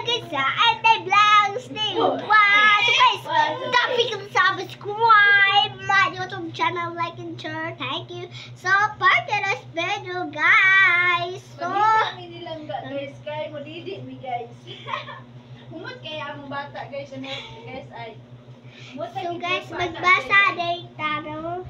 guys sa Ate Vlogs Day 1. So guys, don't forget to subscribe my YouTube channel, like and share. Thank you so much for this video guys. So kami nilang guys, kay mo didi mi guys. Humot kaya ang bata guys, ano guys ay. So guys, magbasa day tayo.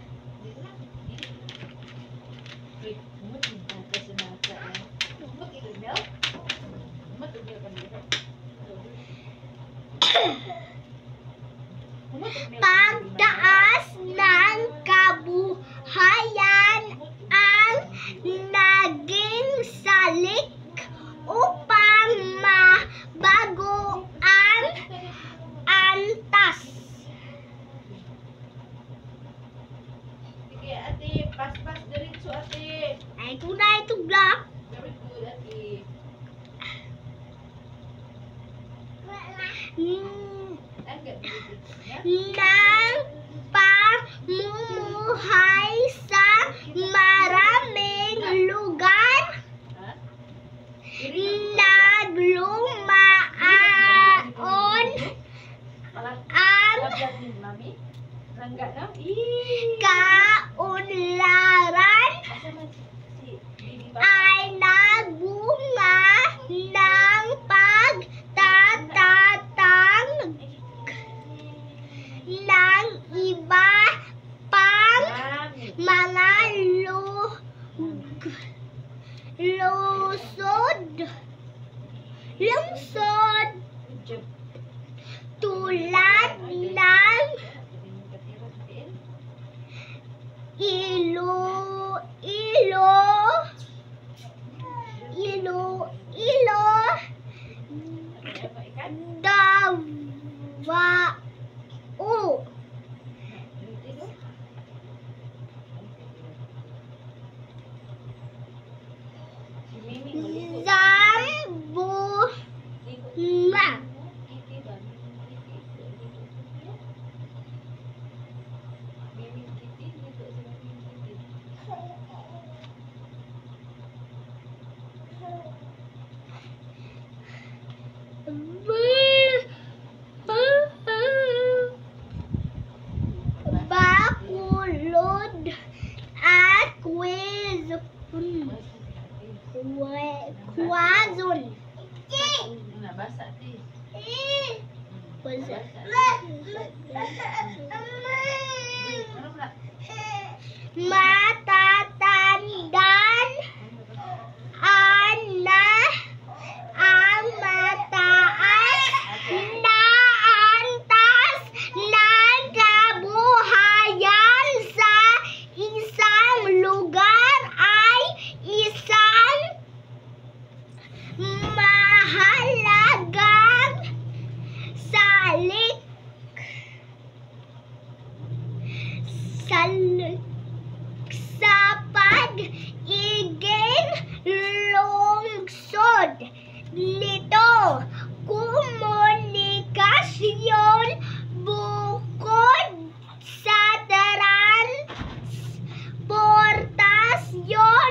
Pagtaas ng kabuhayan ang naging salik upang mabago ang antas. Sige ate, pas-pas diretso ate. Ay, ito na ito vlog. Very good ate. Ng pamumuhay sa maraming lugar, naglumaan ang kaunlaran ay nagbunga ng pagtatatag ng iba pang mga lungsod tulad ng Iloilo, Davao, Zamboanga, Bacolod at Quezon. Nabasa ate. Matatandaan ang mataas na antas ng kabuhayan sa isang lugar ay isang mahalagang salik sa pag-iging lungsod nito. Komunikasyon bukod sa transportasyon.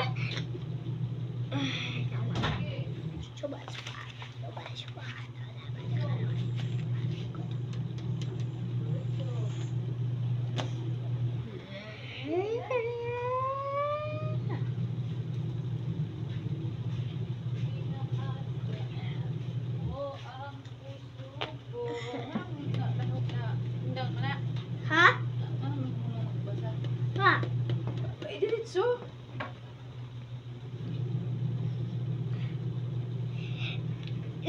Ha? Ha? Diretso.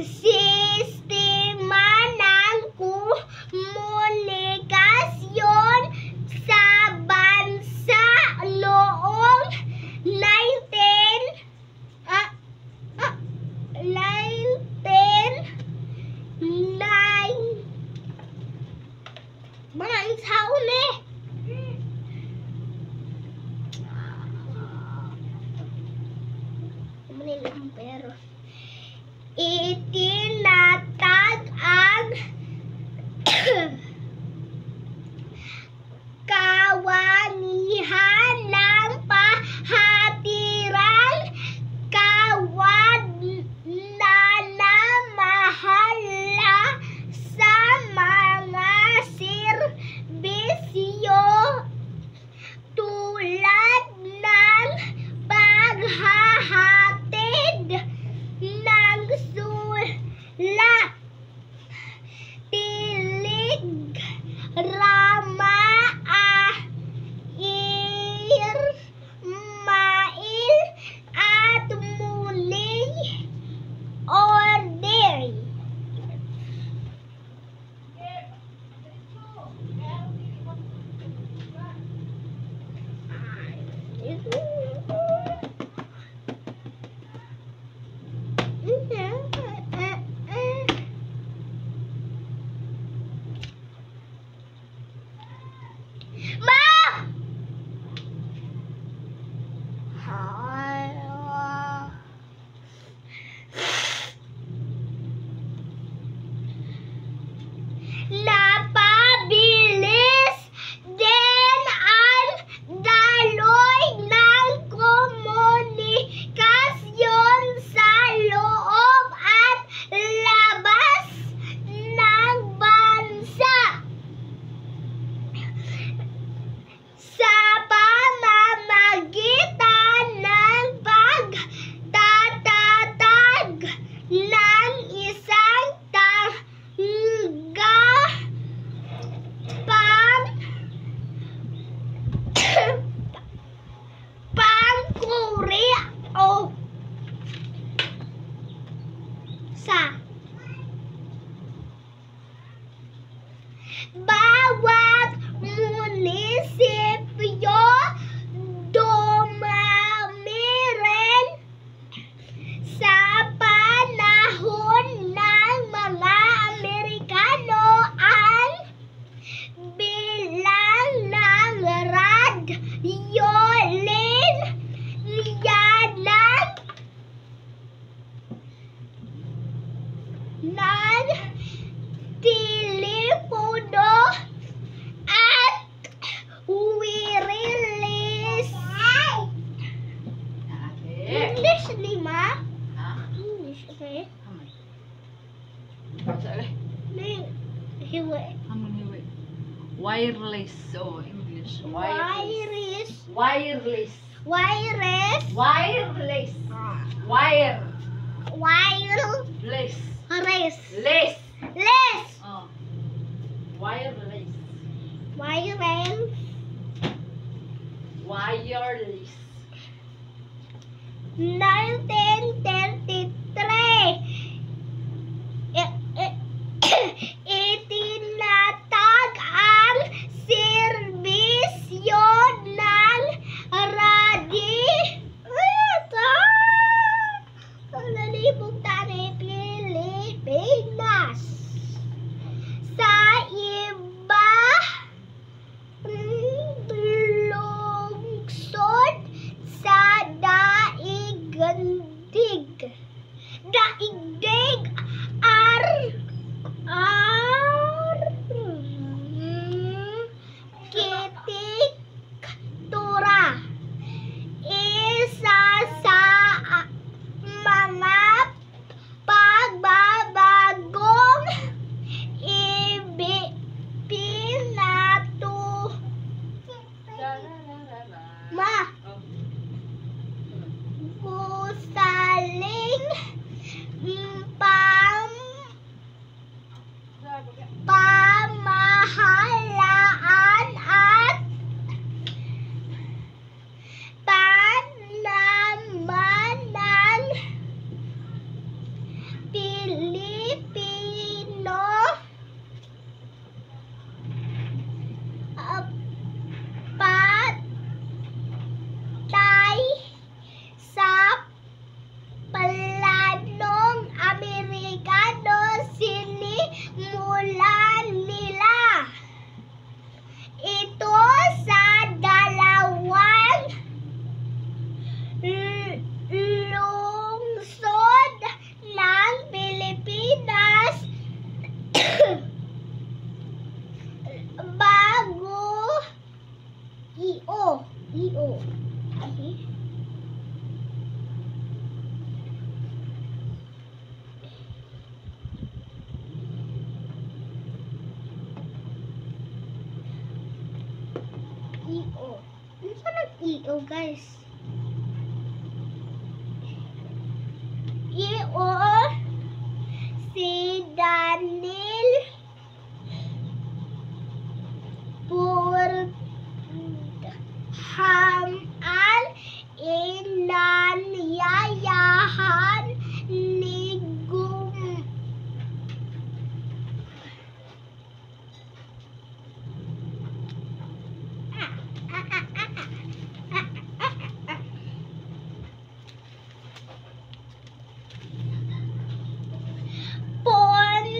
Sistema ng komunikasyon sa bansa noong 19 mga taon eh. Pero itinatag ang kawanihan ng pahatirang kawad na mahal napabilis din ang daloy ng komunikasyon sa loob at labas ng bansa. Sa pamamagitan ng pagtatatag ng isang pangkuri o sa bawat munisipyo, dumami rin sa panahon ng mga Amerikano ang bilang ng radyolin ng telepono at wireless. English ni ma? English, okay? Hiwi. Wireless. Oh, English. Wireless. Wireless. Wireless. Wireless. Wireless. Wireless. Wireless. Less. Less. Oh. Wireless. Wireless. Wireless. 1933. Itinatag ang serbisyo ng Pilipinas sa lungsod sa daigdig arkitektura. Isa sa mga pagbabagong gusaling pamahalaan at pananaman ng Pilipino patay sa planong Amerikano. Sinimulan nila ito sa dalawang lungsod ng Pilipinas bago iyo. Okay. EO. Ano sa nag-EO, guys? EO, si Daniel Purhaman, inanyayahan ni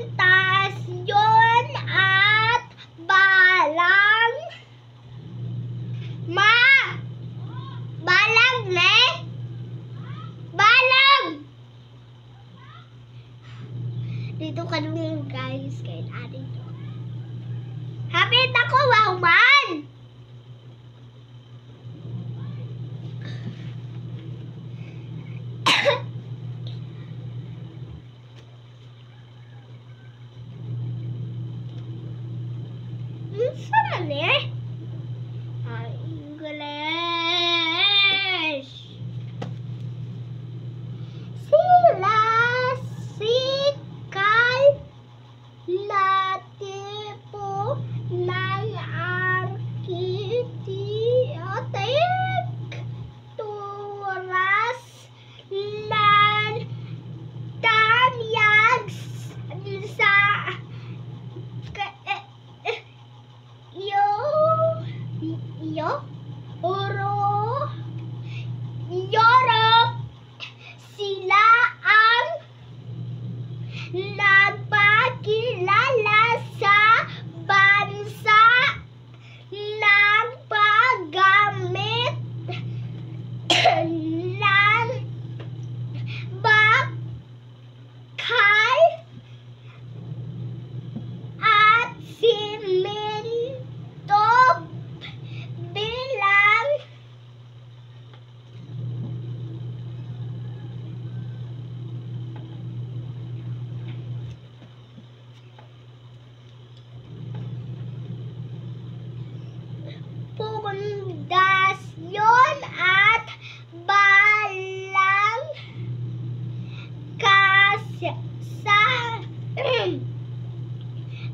Pontasyon at Balang. Ma! Balang, ne? Balang! Dito ka nung guys, kay natin to. Hapit ako, wow man! Sama ni? English. Sila sikal latipo ng arkitekturas ng tanyag sa Europe, sila ang nagpakilala sa bansa ng paggamit ng bakal at simento bilang pundasyon at balang sa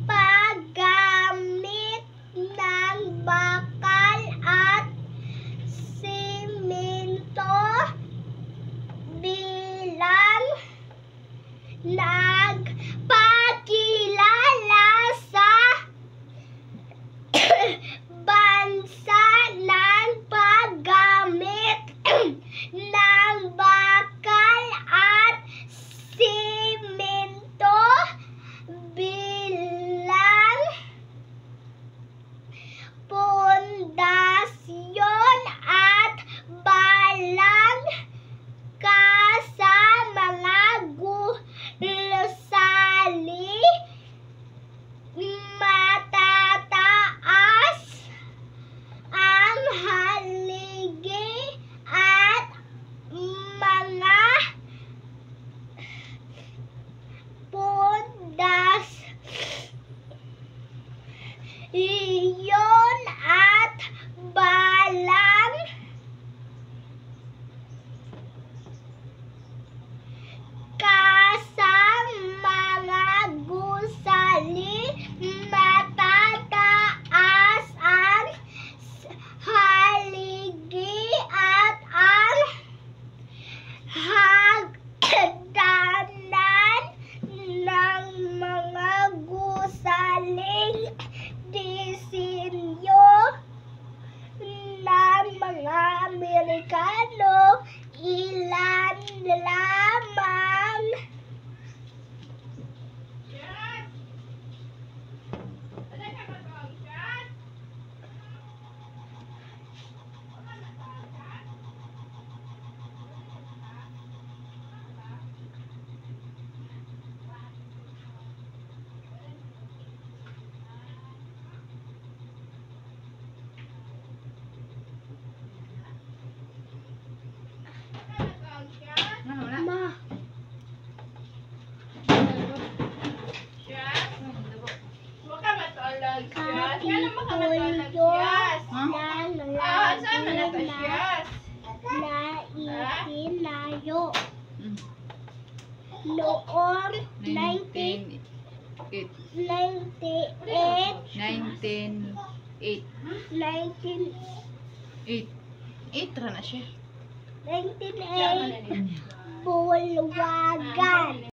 paggamit ng bakal at simento bilang nagpakilala sa bansa ng paggamit ng bakal at simento bilang pundasyon at balang sa mga gusali matataas ang haligi at mga pundasyon at balang sa mga gusali matataas ang haligi at ang hagdanan ng mga gusaling disenyo ng mga Amerikano. Ilan lamang ma naitinayo noong 1998 ra na siya. 1998 Bulwagan.